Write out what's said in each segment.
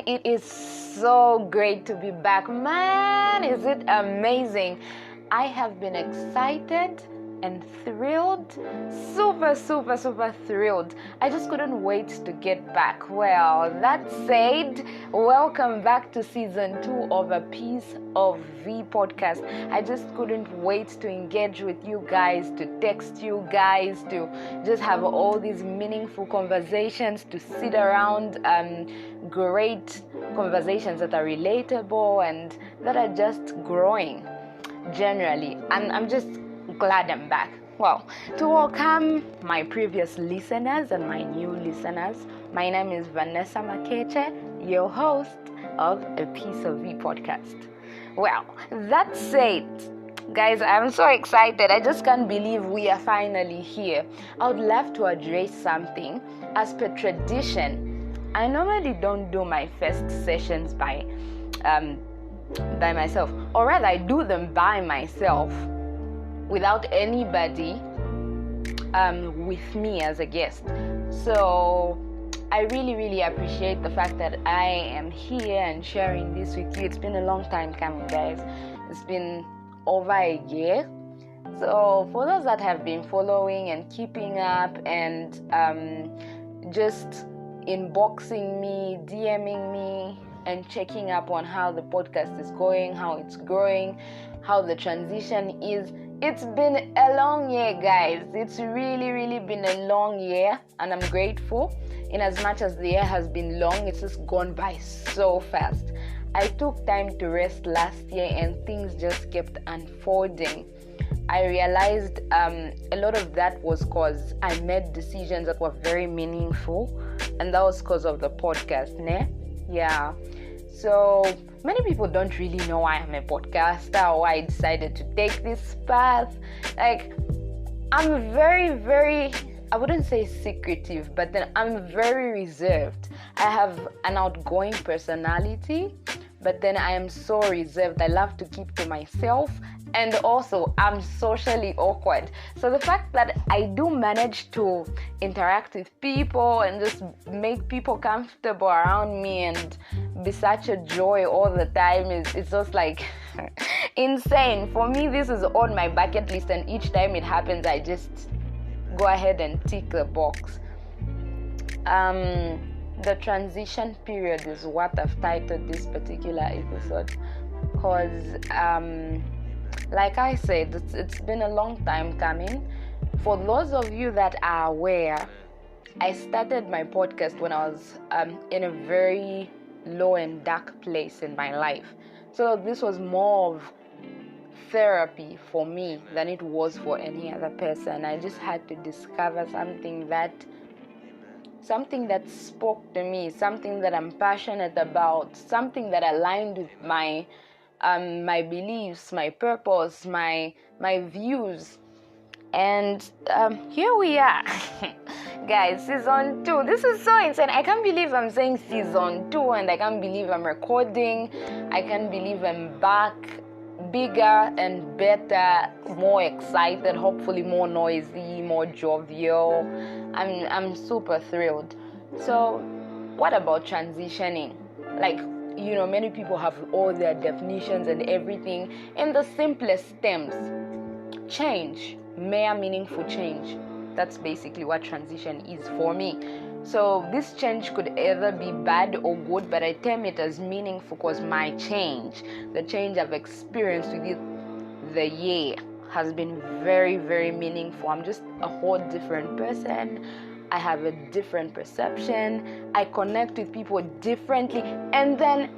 it is so great to be back. Man, is it amazing? I have been excited and thrilled, super thrilled. I just couldn't wait to get back. Well, that said, welcome back to season 2 of Apieceovee podcast. I just couldn't wait to engage with you guys, to text you guys, to just have all these meaningful conversations, to sit around great conversations that are relatable and that are just growing generally. And I'm just glad I'm back. Well, to welcome my previous listeners and my new listeners, my name is Vanessa Makeche, your host of Apieceovee podcast. Well, that said, guys, I'm so excited. I just can't believe we are finally here. I would love to address something. As per tradition, I normally don't do my first sessions by myself, or rather I do them by myself without anybody with me as a guest. So I really appreciate the fact that I am here and sharing this with you. It's been a long time coming, guys. It's been over a year. So for those that have been following and keeping up and just inboxing me, DMing me, and checking up on how the podcast is going, how it's growing, how the transition is. It's been a long year, guys. It's really been a long year, and I'm grateful. In as much as the year has been long, it's just gone by so fast. I took time to rest last year and things just kept unfolding. I realized a lot of that was because I made decisions that were very meaningful, and that was because of the podcast, ne? Yeah. So many people don't really know why I'm a podcaster or why I decided to take this path. Like, I'm very, I wouldn't say secretive, but then I'm very reserved. I have an outgoing personality, but then I am so reserved. I love to keep to myself, and also I'm socially awkward. So the fact that I do manage to interact with people and just make people comfortable around me and be such a joy all the time it's just like insane. For me, this is on my bucket list, and each time it happens, I just go ahead and tick the box. The transition period is what I've titled this particular episode, because like I said, it's been a long time coming. For those of you that are aware, I started my podcast when I was in a very low and dark place in my life. So this was more of therapy for me than it was for any other person. I just had to discover something that spoke to me, something that I'm passionate about, something that aligned with my beliefs, my purpose, my views. And here we are. Guys, season 2. This is so insane. I can't believe I'm saying season 2, and I can't believe I'm recording. I can't believe I'm back, bigger and better, more excited, hopefully more noisy, more jovial. I'm super thrilled. So what about transitioning? Like, many people have all their definitions and everything in the simplest terms. Change, mere meaningful change. That's basically what transition is for me. So this change could either be bad or good, but I term it as meaningful because my change, the change I've experienced with the year, has been very meaningful. I'm just a whole different person. I have a different perception. I connect with people differently, and then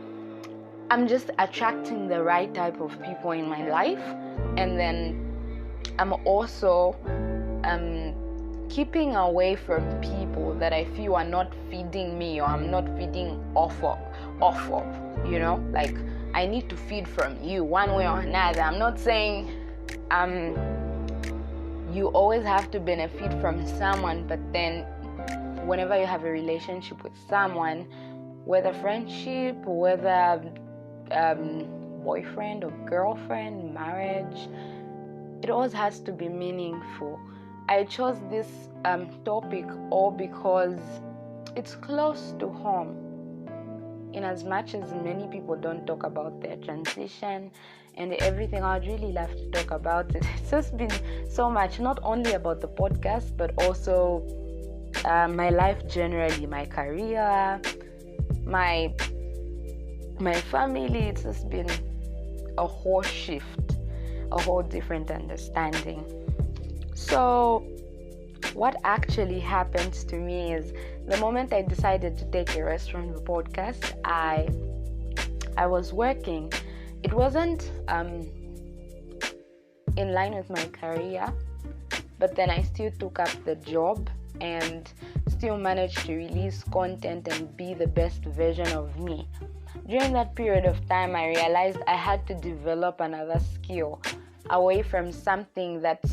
I'm just attracting the right type of people in my life, and then I'm also keeping away from people that I feel are not feeding me or I'm not feeding off of. Like, I need to feed from you one way or another. I'm not saying you always have to benefit from someone, but then whenever you have a relationship with someone, whether friendship, whether boyfriend or girlfriend, marriage, it always has to be meaningful. I chose this topic all because it's close to home. in as much as many people don't talk about their transition and everything, I'd really love to talk about it. It's just been so much, not only about the podcast, but also my life generally, my career, my family. It's just been a whole shift, a whole different understanding. So what actually happened to me is, the moment I decided to take a rest from the podcast, I was working. It wasn't in line with my career, but then I still took up the job and still managed to release content and be the best version of me. During that period of time, I realized I had to develop another skill away from something that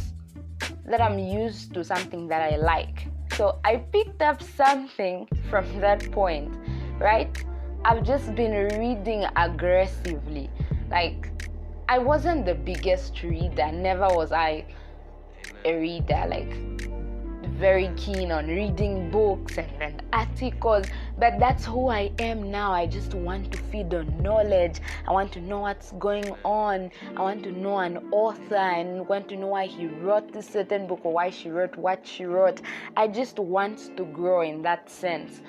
I'm used to, something that I like. So I picked up something from that point, right? I've just been reading aggressively. Like, I wasn't the biggest reader, never was I a reader, like very keen on reading books and articles, but that's who I am now. I just want to feed on knowledge. I want to know what's going on. I want to know an author and want to know why he wrote this certain book or why she wrote what she wrote. I just want to grow in that sense.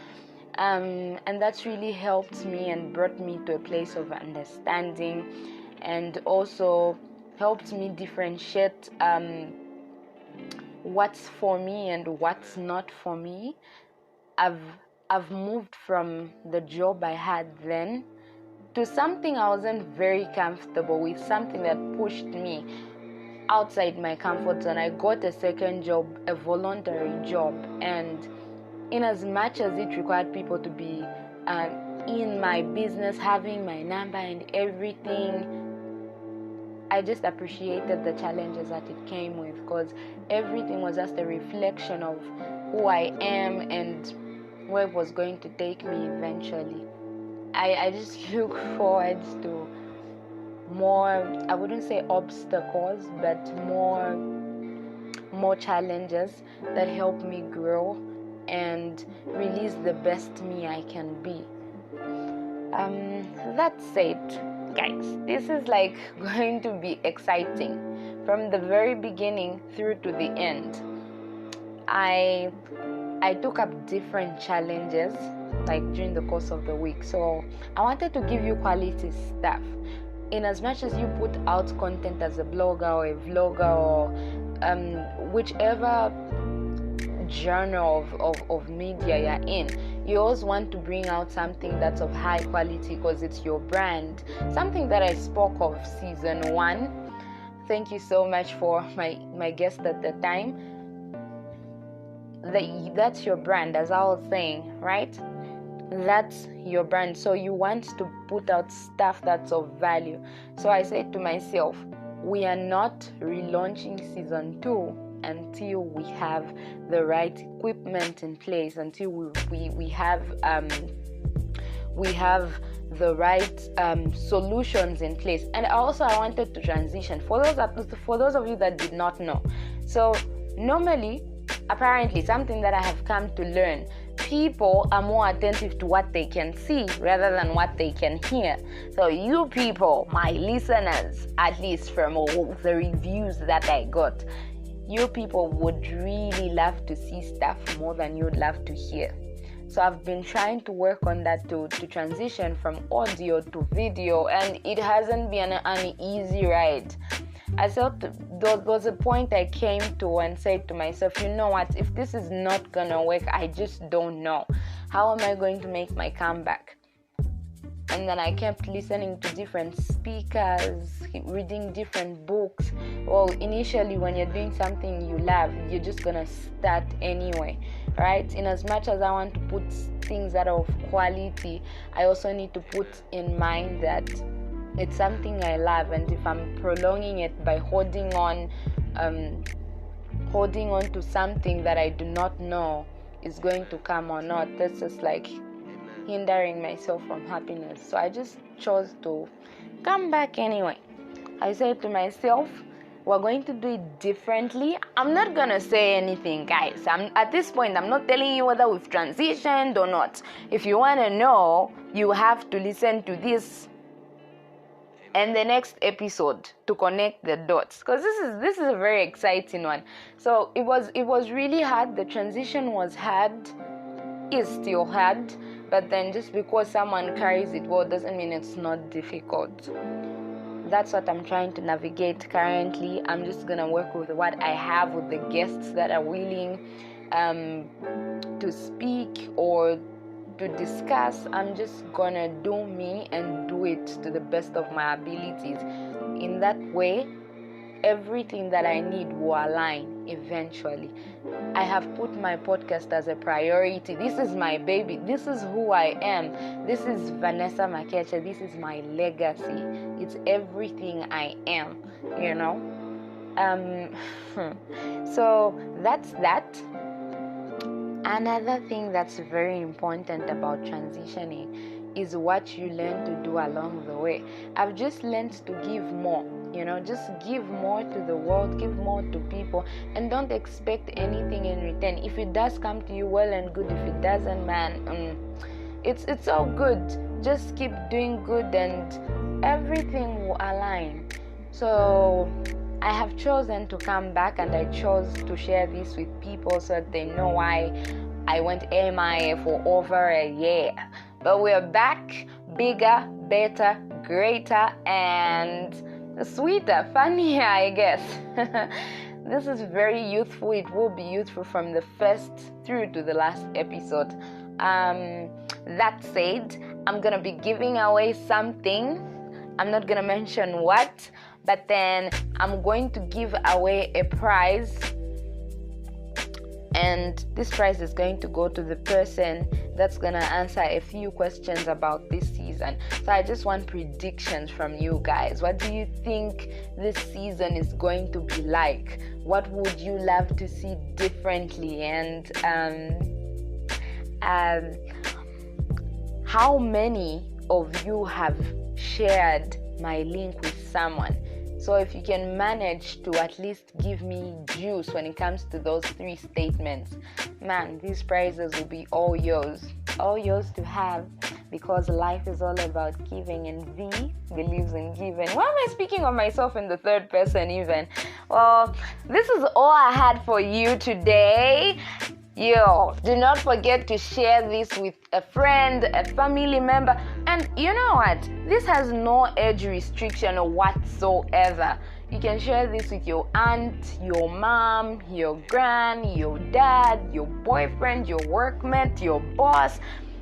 And that's really helped me and brought me to a place of understanding, and also helped me differentiate what's for me and what's not for me. I've moved from the job I had then to something I wasn't very comfortable with, something that pushed me outside my comfort zone. I got a second job, a voluntary job, and in as much as it required people to be in my business, having my number and everything, I just appreciated the challenges that it came with, because everything was just a reflection of who I am and where it was going to take me eventually. I just look forward to more, I wouldn't say obstacles, but more challenges that help me grow and release the best me I can be. That said, guys, this is like going to be exciting from the very beginning through to the end. I took up different challenges like during the course of the week, so I wanted to give you quality stuff. In as much as you put out content as a blogger or a vlogger or whichever genre of media you're in, you always want to bring out something that's of high quality because it's your brand. Something that I spoke of season 1. Thank you so much for my guest at the time. That's your brand, as I was saying, right? That's your brand. So you want to put out stuff that's of value. So I said to myself, we are not relaunching season 2 until we have the right equipment in place, until we have the right solutions in place. And also I wanted to transition for those of you that did not know. So normally, apparently, something that I have come to learn, people are more attentive to what they can see rather than what they can hear. So you people, my listeners, at least from all the reviews that I got, you people would really love to see stuff more than you'd love to hear. So I've been trying to work on that to transition from audio to video, and it hasn't been an easy ride. I felt there was a point I came to and said to myself, you know what, if this is not gonna work, I just don't know. How am I going to make my comeback? And then I kept listening to different speakers, reading different books. Well, initially when you're doing something you love, you're just gonna start anyway, right? In as much as I want to put things that are of quality, I also need to put in mind that it's something I love, and if I'm prolonging it by holding on to something that I do not know is going to come or not, that's just like hindering myself from happiness. So I just chose to come back anyway. I said to myself, we're going to do it differently. I'm not gonna say anything, guys. At this point, I'm not telling you whether we've transitioned or not. If you want to know, you have to listen to this and the next episode to connect the dots, because this is a very exciting one. So it was really hard. The transition was hard, is still hard, but then just because someone carries it well doesn't mean it's not difficult. That's what I'm trying to navigate currently. I'm just gonna work with what I have, with the guests that are willing to speak or to discuss. I'm just gonna do me and do it to the best of my abilities. In that way, everything that I need will align eventually. I have put my podcast as a priority. This is my baby. This is who I am. This is Vanessa Makeche. This is my legacy. It's everything I am, you know. So that's that. Another thing that's very important about transitioning is what you learn to do along the way. I've just learned to give more, just give more to the world, give more to people, and don't expect anything in return. If it does come to you, well and good. If it doesn't, man, it's all good. Just keep doing good and everything will align. So I have chosen to come back, and I chose to share this with people so that they know why I went MIA for over a year. But we're back, bigger, better, greater, and sweeter, funnier, I guess. This is very youthful. It will be youthful from the first through to the last episode. That said, I'm going to be giving away something. I'm not going to mention what, but then I'm going to give away a prize. And this prize is going to go to the person that's going to answer a few questions about this season. So I just want predictions from you guys. What do you think this season is going to be like? What would you love to see differently? And how many of you have shared my link with someone? So if you can manage to at least give me juice when it comes to those 3 statements, man, these prizes will be all yours to have, because life is all about giving, and V believes in giving. Why am I speaking of myself in the third person even? Well, this is all I had for you today. Yo, do not forget to share this with a friend, a family member. And you know what? This has no age restriction whatsoever. You can share this with your aunt, your mom, your gran, your dad, your boyfriend, your workmate, your boss.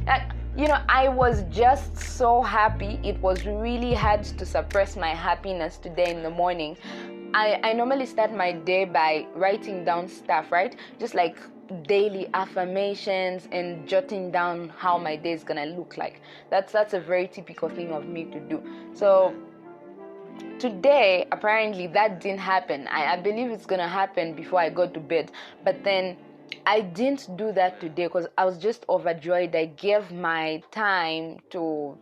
I was just so happy. It was really hard to suppress my happiness today in the morning. I normally start my day by writing down stuff, right? Just like daily affirmations and jotting down how my day is gonna look like. That's a very typical thing of me to do. So today, apparently that didn't happen. I believe it's gonna happen before I go to bed, but then I didn't do that today because I was just overjoyed. I gave my time to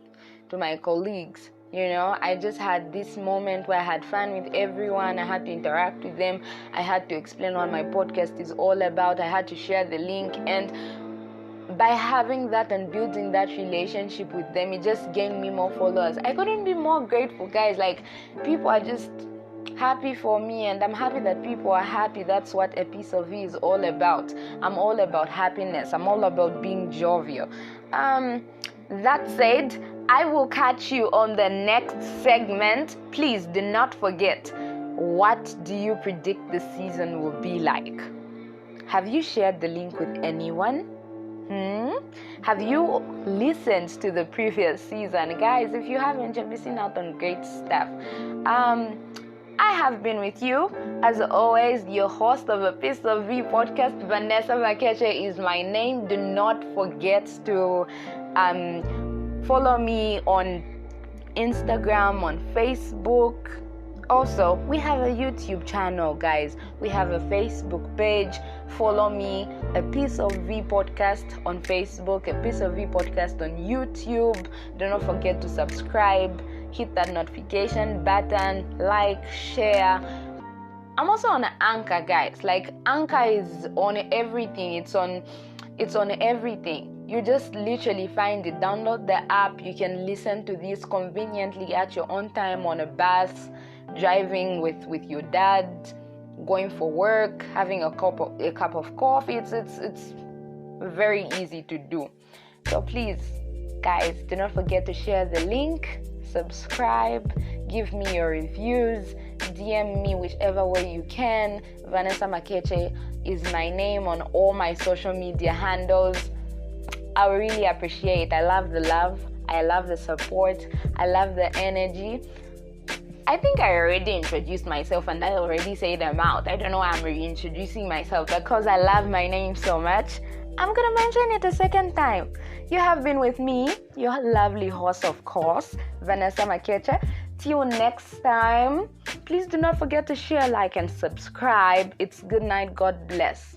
my colleagues. I just had this moment where I had fun with everyone. I had to interact with them. I had to explain what my podcast is all about. I had to share the link. And by having that and building that relationship with them, it just gained me more followers. I couldn't be more grateful, guys. Like, people are just happy for me, and I'm happy that people are happy. That's what Apieceovee is all about. I'm all about happiness. I'm all about being jovial. That said, I will catch you on the next segment. Please do not forget, what do you predict the season will be like? Have you shared the link with anyone? Have you listened to the previous season? Guys, if you haven't, you're missing out on great stuff. I have been with you, as always, your host of Apieceovee podcast. Vanessa Makeche is my name. Do not forget to follow me on Instagram, on Facebook. Also, we have a YouTube channel, guys. We have a Facebook page. Follow me, Apieceovee podcast on Facebook, Apieceovee podcast on YouTube. Do not forget to subscribe. Hit that notification button, like, share. I'm also on Anchor, guys. Like, Anchor is on everything. It's on everything. You just literally find it, download the app. You can listen to this conveniently at your own time, on a bus, driving with your dad, going for work, having a cup of coffee. It's very easy to do. So please, guys, do not forget to share the link, subscribe, give me your reviews, DM me whichever way you can. Vanessa Makeche is my name on all my social media handles. I really appreciate. I love the love. I love the support. I love the energy. I think I already introduced myself and I already said them out. I don't know why I'm reintroducing myself, because I love my name so much. I'm going to mention it a second time. You have been with me, your lovely host, of course, Vanessa Makeche. Till next time, please do not forget to share, like, and subscribe. It's good night. God bless.